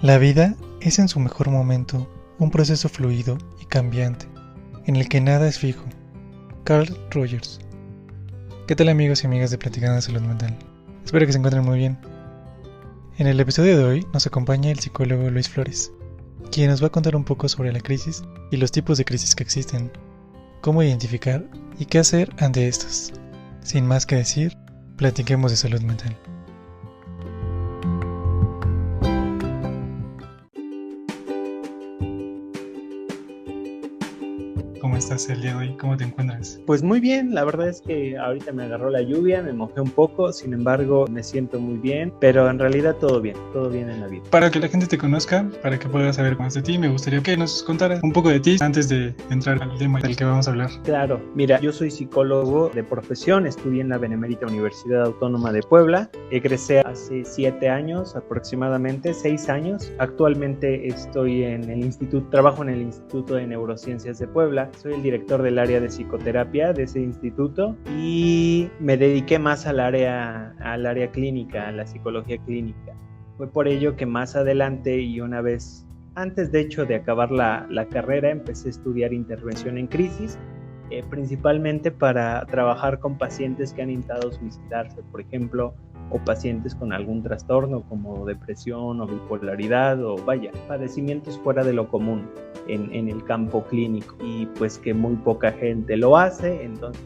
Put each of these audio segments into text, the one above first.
La vida es en su mejor momento un proceso fluido y cambiante, en el que nada es fijo. Carl Rogers. ¿Qué tal, amigos y amigas de Platicando de Salud Mental? Espero que se encuentren muy bien. En el episodio de hoy nos acompaña el psicólogo Luis Flores, quien nos va a contar un poco sobre la crisis y los tipos de crisis que existen, cómo identificar y qué hacer ante estos. Sin más que decir, platiquemos de salud mental. ¿Cómo estás el día de hoy? ¿Cómo te encuentras? Pues muy bien, la verdad es que ahorita me agarró la lluvia, me mojé un poco, sin embargo me siento muy bien, pero en realidad todo bien en la vida. Para que la gente te conozca, para que pueda saber más de ti, me gustaría que nos contaras un poco de ti antes de entrar al tema del que vamos a hablar. Claro, mira, yo soy psicólogo de profesión, estudié en la Benemérita Universidad Autónoma de Puebla, egresé hace 7 años aproximadamente, 6 años, actualmente estoy en el instituto, trabajo en el Instituto de Neurociencias de Puebla. Soy el director del área de psicoterapia de ese instituto y me dediqué más al área clínica, a la psicología clínica. Fue por ello que más adelante y una vez, antes de hecho de acabar la carrera, empecé a estudiar intervención en crisis, principalmente para trabajar con pacientes que han intentado suicidarse, por ejemplo, o pacientes con algún trastorno como depresión o bipolaridad o padecimientos fuera de lo común en el campo clínico, y pues que muy poca gente lo hace, entonces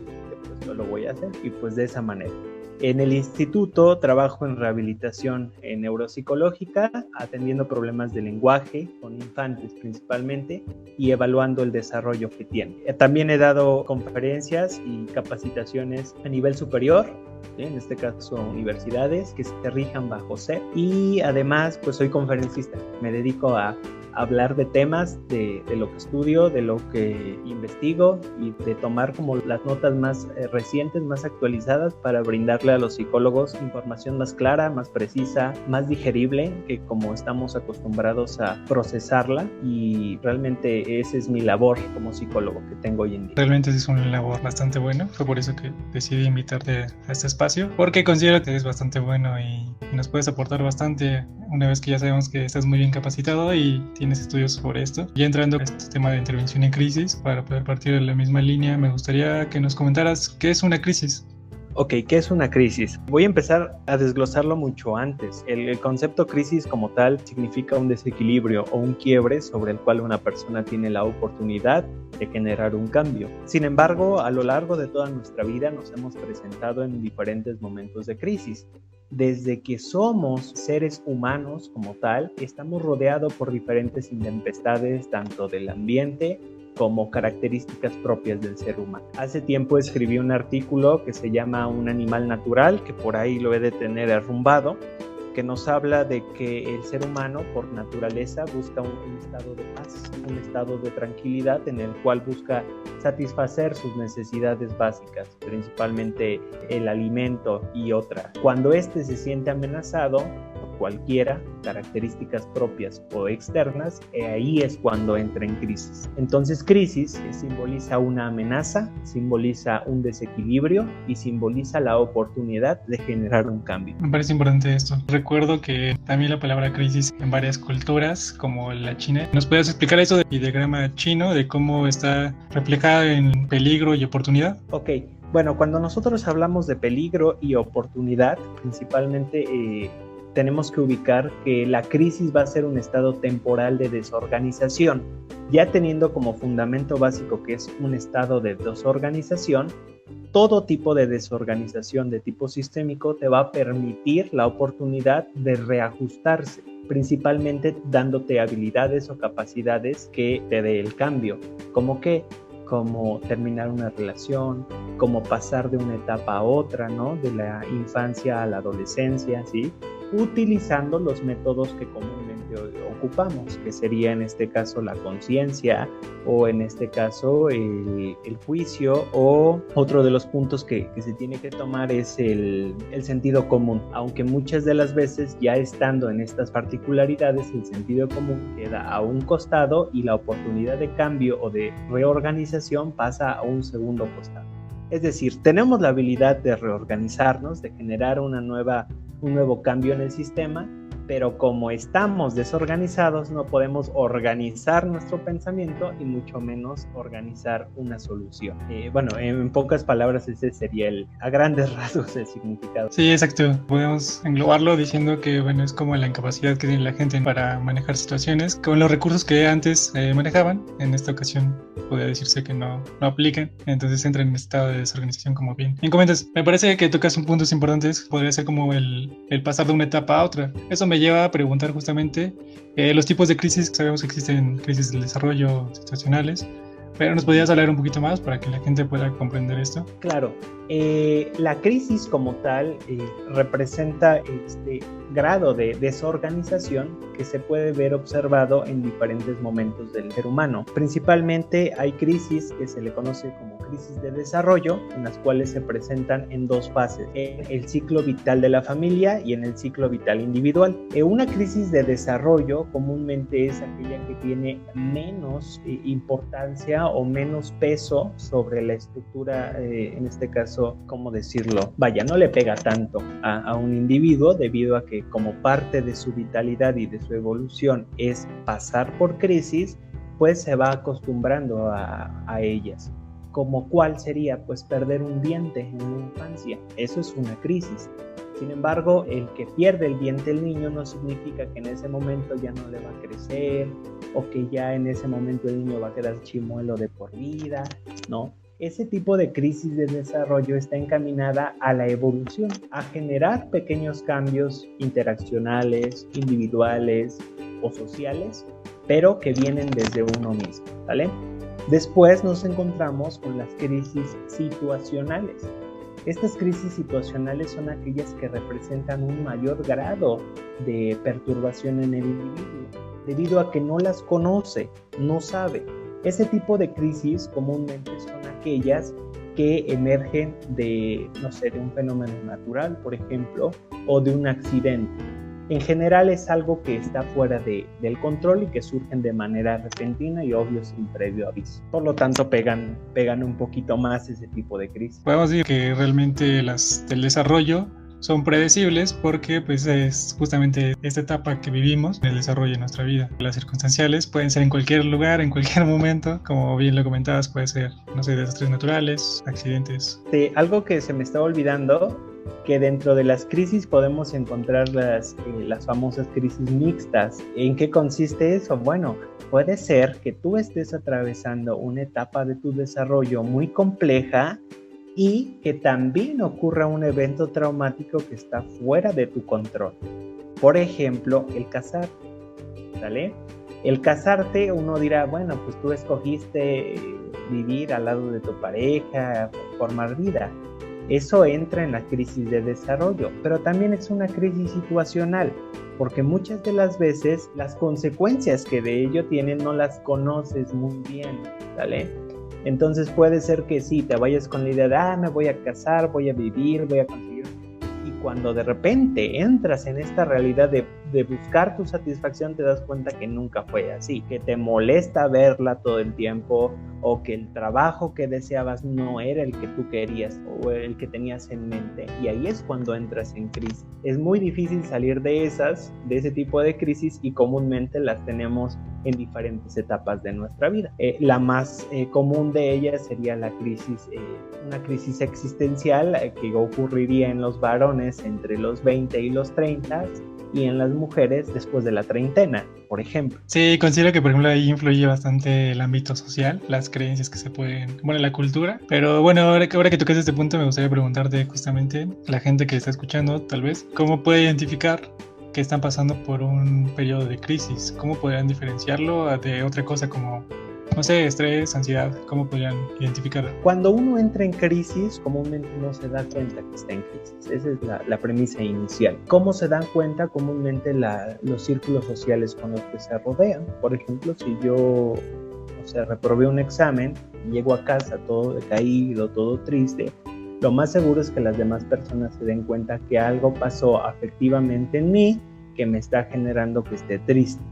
pues yo lo voy a hacer y pues de esa manera. En el instituto trabajo en rehabilitación neuropsicológica, atendiendo problemas de lenguaje con infantes principalmente y evaluando el desarrollo que tienen. También he dado conferencias y capacitaciones a nivel superior, en este caso universidades que se rijan bajo SEP, y además pues soy conferencista, me dedico a hablar de temas de lo que estudio, de lo que investigo y de tomar como las notas más recientes, más actualizadas para brindarle a los psicólogos información más clara, más precisa, más digerible que como estamos acostumbrados a procesarla, y realmente esa es mi labor como psicólogo que tengo hoy en día. Realmente es una labor bastante buena, fue por eso que decidí invitarte a este espacio, porque considero que eres bastante bueno y nos puedes aportar bastante una vez que ya sabemos que estás muy bien capacitado y tienes estudios sobre esto. Ya entrando a este tema de intervención en crisis, para poder partir de la misma línea, me gustaría que nos comentaras qué es una crisis. Ok, ¿qué es una crisis? Voy a empezar a desglosarlo mucho antes. El concepto crisis como tal significa un desequilibrio o un quiebre sobre el cual una persona tiene la oportunidad de generar un cambio. Sin embargo, a lo largo de toda nuestra vida nos hemos presentado en diferentes momentos de crisis. Desde que somos seres humanos como tal, estamos rodeados por diferentes intempestades, tanto del ambiente como características propias del ser humano. Hace tiempo escribí un artículo que se llama Un animal natural, que por ahí lo he de tener arrumbado, que nos habla de que el ser humano por naturaleza busca un estado de paz, un estado de tranquilidad en el cual busca satisfacer sus necesidades básicas, principalmente el alimento y otras. Cuando éste se siente amenazado por cualquiera, características propias o externas, ahí es cuando entra en crisis. Entonces, crisis simboliza una amenaza, simboliza un desequilibrio y simboliza la oportunidad de generar un cambio. Me parece importante esto. Recuerdo que también la palabra crisis en varias culturas, como la china. ¿Nos puedes explicar eso del diagrama chino, de cómo está reflejada en peligro y oportunidad? Ok, bueno, cuando nosotros hablamos de peligro y oportunidad, principalmente tenemos que ubicar que la crisis va a ser un estado temporal de desorganización. Ya teniendo como fundamento básico que es un estado de desorganización, todo tipo de desorganización de tipo sistémico te va a permitir la oportunidad de reajustarse, principalmente dándote habilidades o capacidades que te dé el cambio. ¿Cómo qué? Como terminar una relación, como pasar de una etapa a otra, ¿no? De la infancia a la adolescencia, ¿sí? Utilizando los métodos que comúnmente ocupamos, que sería en este caso la conciencia, o en este caso el juicio, o otro de los puntos que se tiene que tomar es el sentido común, aunque muchas de las veces ya estando en estas particularidades el sentido común queda a un costado y la oportunidad de cambio o de reorganización pasa a un segundo costado. Es decir, tenemos la habilidad de reorganizarnos, de generar un nuevo cambio en el sistema, pero como estamos desorganizados no podemos organizar nuestro pensamiento y mucho menos organizar una solución. Bueno, en pocas palabras ese sería a grandes rasgos el significado. Sí, exacto. Podemos englobarlo diciendo que, bueno, es como la incapacidad que tiene la gente para manejar situaciones con los recursos que antes manejaban. En esta ocasión podría decirse que no aplican, entonces entra en estado de desorganización, como bien comentas. Me parece que tocas un puntos importantes, podría ser como el pasar de una etapa a otra. Eso me lleva a preguntar justamente los tipos de crisis. Sabemos que existen crisis del desarrollo situacionales, pero ¿nos podrías hablar un poquito más para que la gente pueda comprender esto? Claro, la crisis como tal representa este grado de desorganización que se puede ver observado en diferentes momentos del ser humano. Principalmente hay crisis que se le conoce como crisis de desarrollo, en las cuales se presentan en dos fases, en el ciclo vital de la familia y en el ciclo vital individual. Una crisis de desarrollo comúnmente es aquella que tiene menos importancia o menos peso sobre la estructura, en este caso, ¿cómo decirlo? Vaya, no le pega tanto a un individuo debido a que como parte de su vitalidad y de su evolución es pasar por crisis, pues se va acostumbrando a ellas. ¿Como cuál sería? Pues perder un diente en la infancia. Eso es una crisis. Sin embargo, el que pierde el diente el niño no significa que en ese momento ya no le va a crecer o que ya en ese momento el niño va a quedar chimuelo de por vida, ¿no? Ese tipo de crisis de desarrollo está encaminada a la evolución, a generar pequeños cambios interaccionales, individuales o sociales, pero que vienen desde uno mismo, ¿vale? Después nos encontramos con las crisis situacionales. Estas crisis situacionales son aquellas que representan un mayor grado de perturbación en el individuo, debido a que no las conoce, no sabe. Ese tipo de crisis comúnmente son aquellas que emergen de, no sé, de un fenómeno natural, por ejemplo, o de un accidente. En general es algo que está fuera del control y que surgen de manera repentina y obvio sin previo aviso. Por lo tanto, pegan un poquito más ese tipo de crisis. Podemos decir que realmente las del desarrollo son predecibles porque pues es justamente esta etapa que vivimos en el desarrollo de nuestra vida. Las circunstanciales pueden ser en cualquier lugar, en cualquier momento, como bien lo comentabas, puede ser, no sé, desastres naturales, accidentes. Algo que se me estaba olvidando, que dentro de las crisis podemos encontrar las famosas crisis mixtas. ¿En qué consiste eso? Bueno, puede ser que tú estés atravesando una etapa de tu desarrollo muy compleja y que también ocurra un evento traumático que está fuera de tu control. Por ejemplo, el casarte, ¿vale? El casarte, uno dirá, bueno, pues tú escogiste vivir al lado de tu pareja, formar vida. Eso entra en la crisis de desarrollo, pero también es una crisis situacional, porque muchas de las veces las consecuencias que de ello tienen no las conoces muy bien, ¿vale? Entonces puede ser que sí, te vayas con la idea de, me voy a casar, voy a vivir, voy a conseguir. Y cuando de repente entras en esta realidad de buscar tu satisfacción, te das cuenta que nunca fue así, que te molesta verla todo el tiempo, o que el trabajo que deseabas no era el que tú querías o el que tenías en mente, y ahí es cuando entras en crisis. Es muy difícil salir de ese tipo de crisis, y comúnmente las tenemos en diferentes etapas de nuestra vida. La más común de ellas sería una crisis existencial que ocurriría en los varones entre los 20 y los 30, y en las mujeres después de la treintena, por ejemplo. Sí, considero que por ejemplo ahí influye bastante el ámbito social, las creencias que se pueden, bueno, la cultura. Pero bueno, ahora que tocas este punto, me gustaría preguntarte justamente, la gente que está escuchando tal vez, ¿cómo puede identificar que están pasando por un periodo de crisis? ¿Cómo podrían diferenciarlo de otra cosa como, no sé, estrés, ansiedad? ¿Cómo podrían identificarlo? Cuando uno entra en crisis, comúnmente no se da cuenta que está en crisis. Esa es la premisa inicial. ¿Cómo se dan cuenta? Comúnmente los círculos sociales con los que se rodean. Por ejemplo, si yo reprobé un examen, llego a casa todo decaído, todo triste, lo más seguro es que las demás personas se den cuenta que algo pasó afectivamente en mí que me está generando que esté triste.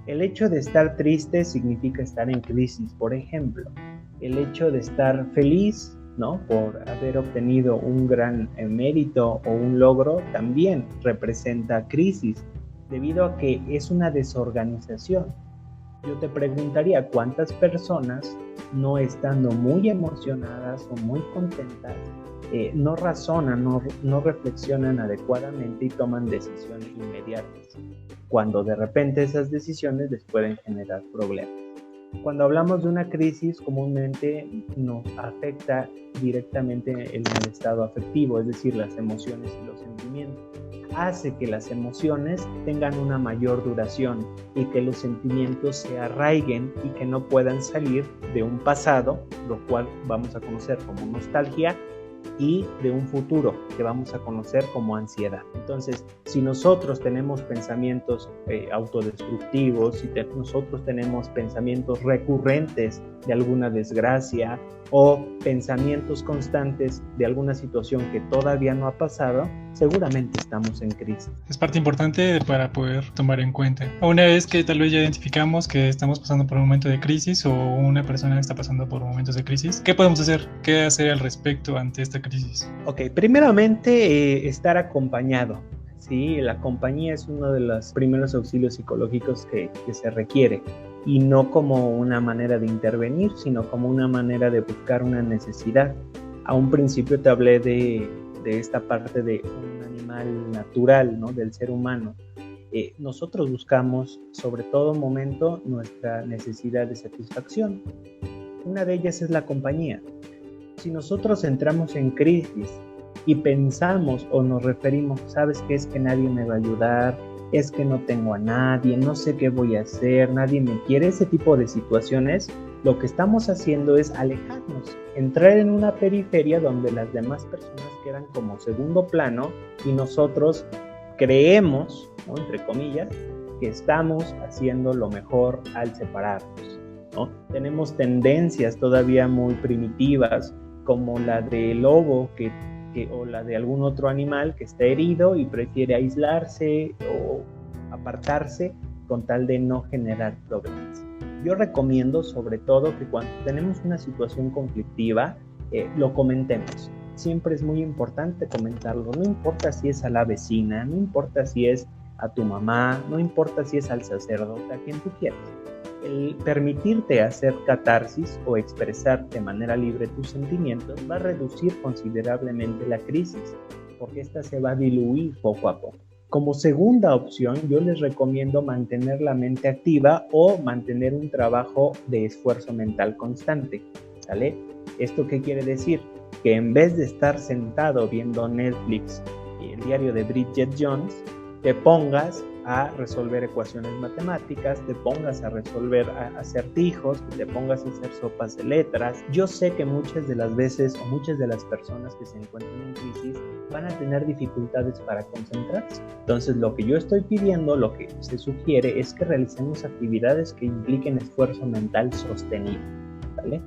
El hecho de estar triste significa estar en crisis, por ejemplo. El hecho de estar feliz, ¿no?, por haber obtenido un gran mérito o un logro, también representa crisis. debido a que es una desorganización. Yo te preguntaría cuántas personas, no estando muy emocionadas o muy contentas, no razonan, no reflexionan adecuadamente y toman decisiones inmediatas, cuando de repente esas decisiones les pueden generar problemas. Cuando hablamos de una crisis, comúnmente nos afecta directamente en el estado afectivo, es decir, las emociones y los sentimientos. Hace que las emociones tengan una mayor duración y que los sentimientos se arraiguen y que no puedan salir de un pasado, lo cual vamos a conocer como nostalgia, y de un futuro que vamos a conocer como ansiedad. Entonces, si nosotros tenemos pensamientos autodestructivos, si nosotros tenemos pensamientos recurrentes de alguna desgracia o pensamientos constantes de alguna situación que todavía no ha pasado, seguramente estamos en crisis. Es parte importante para poder tomar en cuenta. Una vez que tal vez ya identificamos que estamos pasando por un momento de crisis o una persona está pasando por momentos de crisis, ¿qué podemos hacer? ¿Qué hacer al respecto ante esta crisis? Ok, primeramente estar acompañado. Sí, la compañía es uno de los primeros auxilios psicológicos que se requiere, y no como una manera de intervenir, sino como una manera de buscar una necesidad. A un principio te hablé de esta parte de un animal natural, ¿no? Del ser humano. Nosotros buscamos, sobre todo momento, nuestra necesidad de satisfacción. Una de ellas es la compañía. Si nosotros entramos en crisis y pensamos o nos referimos, ¿sabes qué? Es que nadie me va a ayudar, es que no tengo a nadie, no sé qué voy a hacer, nadie me quiere, ese tipo de situaciones, lo que estamos haciendo es alejarnos, entrar en una periferia donde las demás personas quedan como segundo plano y nosotros creemos, ¿no?, entre comillas, que estamos haciendo lo mejor al separarnos, ¿no? Tenemos tendencias todavía muy primitivas, como la del lobo o la de algún otro animal que está herido y prefiere aislarse o apartarse con tal de no generar problemas. Yo recomiendo sobre todo que cuando tenemos una situación conflictiva, lo comentemos. Siempre es muy importante comentarlo, no importa si es a la vecina, no importa si es a tu mamá, no importa si es al sacerdote, a quien tú quieras. El permitirte hacer catarsis o expresar de manera libre tus sentimientos va a reducir considerablemente la crisis, porque esta se va a diluir poco a poco. Como segunda opción, yo les recomiendo mantener la mente activa o mantener un trabajo de esfuerzo mental constante, ¿sale? ¿Esto qué quiere decir? Que en vez de estar sentado viendo Netflix y el diario de Bridget Jones, te pongas a resolver ecuaciones matemáticas, te pongas a resolver acertijos, te pongas a hacer sopas de letras. Yo sé que muchas de las veces o muchas de las personas que se encuentran en crisis van a tener dificultades para concentrarse. Entonces, lo que yo estoy pidiendo, lo que se sugiere es que realicemos actividades que impliquen esfuerzo mental sostenido, ¿vale?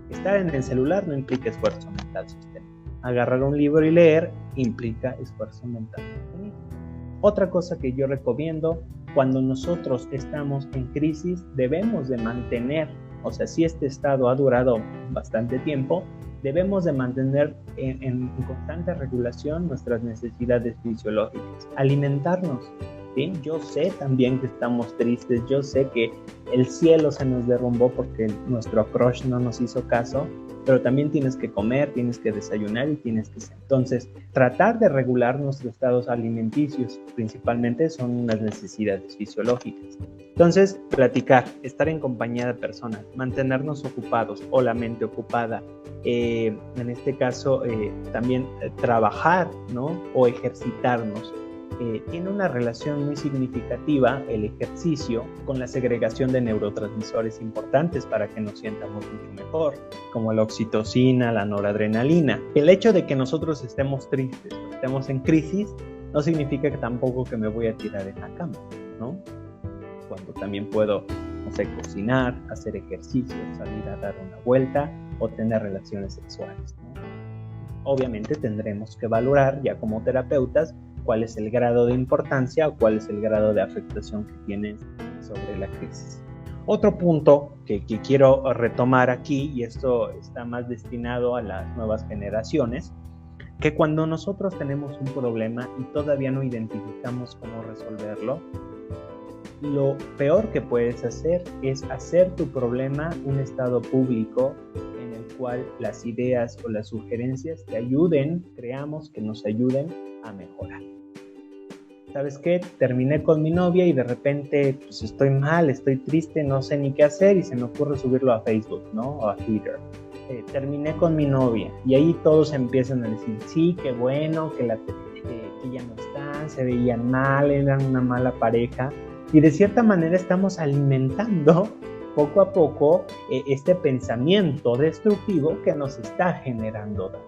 Estar en el celular no implica esfuerzo mental sostenido. Agarrar un libro y leer implica esfuerzo mental sostenido. Otra cosa que yo recomiendo, cuando nosotros estamos en crisis, debemos de mantener, o sea, si este estado ha durado bastante tiempo, debemos de mantener en constante regulación nuestras necesidades fisiológicas. Alimentarnos, ¿sí? Yo sé también que estamos tristes, yo sé que el cielo se nos derrumbó porque nuestro crush no nos hizo caso, pero también tienes que comer, tienes que desayunar y tienes que... Entonces, tratar de regular nuestros estados alimenticios, principalmente, son unas necesidades fisiológicas. Entonces, platicar, estar en compañía de personas, mantenernos ocupados o la mente ocupada, en este caso, también trabajar, ¿no?, o ejercitarnos. Tiene una relación muy significativa el ejercicio con la segregación de neurotransmisores importantes para que nos sientamos mucho mejor, como la oxitocina, la noradrenalina. El hecho de que nosotros estemos tristes o estemos en crisis no significa que tampoco que me voy a tirar en la cama, ¿no? Cuando también puedo, no sé, cocinar, hacer ejercicio, salir a dar una vuelta o tener relaciones sexuales, ¿no? Obviamente tendremos que valorar ya como terapeutas cuál es el grado de importancia o cuál es el grado de afectación que tiene sobre la crisis. Otro punto que quiero retomar aquí, y esto está más destinado a las nuevas generaciones, que cuando nosotros tenemos un problema y todavía no identificamos cómo resolverlo, lo peor que puedes hacer es hacer tu problema un estado público en el cual las ideas o las sugerencias te ayuden, creamos que nos ayuden a mejorar. ¿Sabes qué? Terminé con mi novia y de repente pues estoy mal, estoy triste, no sé ni qué hacer y se me ocurre subirlo a Facebook, ¿no? O a Twitter. Terminé con mi novia y ahí todos empiezan a decir, sí, qué bueno, que ya no están, se veían mal, eran una mala pareja. Y de cierta manera estamos alimentando poco a poco este pensamiento destructivo que nos está generando daño.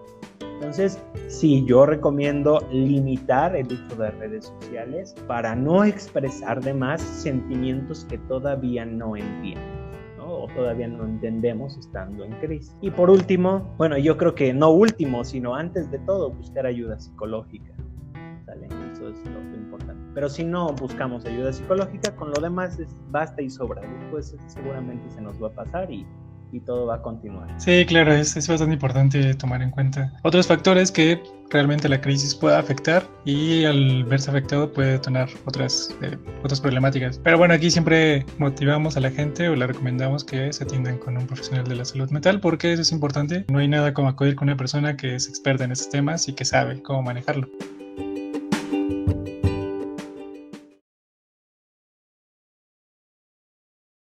Entonces, sí, yo recomiendo limitar el uso de redes sociales para no expresar de más sentimientos que todavía no entiendo, ¿no? O todavía no entendemos estando en crisis. Y por último, bueno, yo creo que no último, sino antes de todo, buscar ayuda psicológica. ¿Sale? Eso es lo importante. Pero si no buscamos ayuda psicológica, con lo demás basta y sobra. Después seguramente se nos va a pasar y todo va a continuar. Sí, claro, es bastante importante tomar en cuenta otros factores que realmente la crisis pueda afectar y al verse afectado puede detonar otras problemáticas. Pero bueno, aquí siempre motivamos a la gente o le recomendamos que se atiendan con un profesional de la salud mental porque eso es importante. No hay nada como acudir con una persona que es experta en estos temas y que sabe cómo manejarlo.